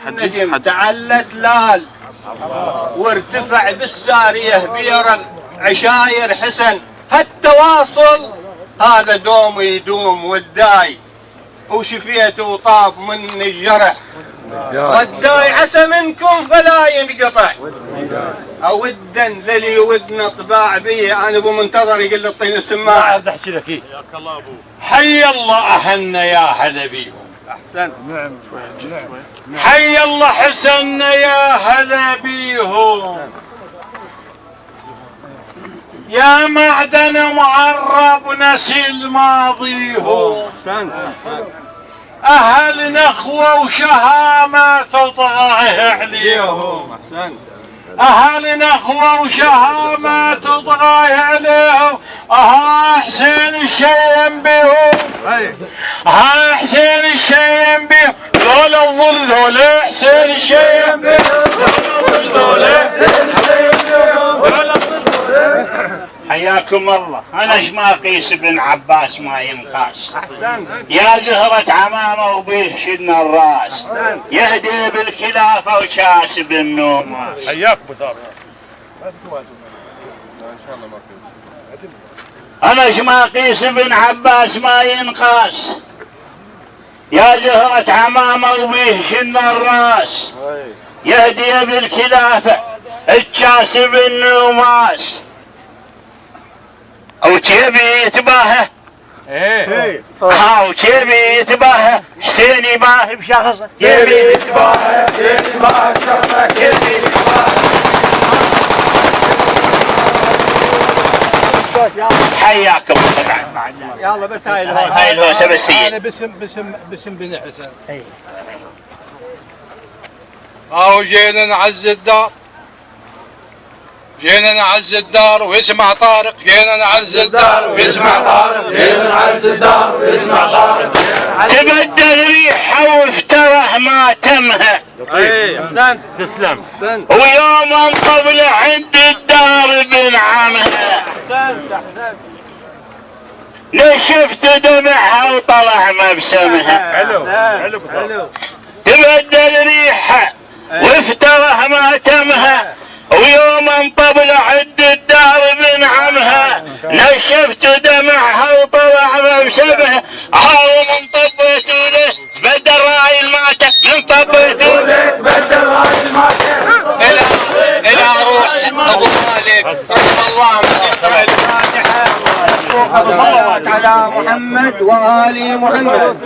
نجم تعلت لال وارتفع بالسارية بيرغ عشاير حسن. هالتواصل هذا دوم يدوم والداي وشفيته وطاب من الجرح والداي عسى منكم فلا ينقطع. أودا للي ودنا طباع بيه أنا أبو منتظر يقول لي اعطيني السماعة. بحكي لك إيه ياك الله أبوه. حي الله أهلنا يا هلا بيهم. أحسن. نعم شوي. حي الله حسننا يا هلا بيهم. يا معدن معرب نسل ماضيهم. أحسن. أهل نخوة وشهامة تطغى عليهم. أحسن. أهل نخوة وشهامة تطغى عليهم. حسين الشيم بيهم. حسين الشيم بيهم. ذولا الظل ذولا حسين الشيم بيهم. ذولا حسين الشيم بيهم. حياكم الله. أنا شماقيس بن عباس ما ينقاس. يا زهرة عمامة وبيه شدنا الراس. يهدي بالخلافة وشاسب النوم. حياك بطار. أنا شماقيس بن عباس ما ينقاس. يا زهرة عمامة وبيه شدنا الراس. يهدي بالخلافة الشاسب النوماس. او تبي يتباهى او تبي يتباهى حسين يباهي بشخصه. تبي يتباهى حسين يباهي بشخصه. تبي يتباهى. حياكم طبعا. يلا بس هاي الهوسه بس هي. انا باسم بن حسن. او جينا نعز الدار. جينا نعز الدار ويسمع طارق. جينا نعز الدار ويسمع طارق. جينا نعز الدار ويسمع طارق. تبدل ريحه وافترح ما تمها. اي احسنت. تسلم. ويوم انقبل عند الدار بنعمها. احسنت. نشفت دمعها وطلع مبسمها. حلو. تبدل ريحه وافترح ما تمها. ويوم انطبل عد الدار بنعمها. نشفت دمعها وطلع مبسمها. من طبيت له بدل راي الماتة. من طبيت له بدل راي الماتة. الى روح ابو مالك رحم الله من يقرا الفاتحه. صلوات على محمد وآل محمد.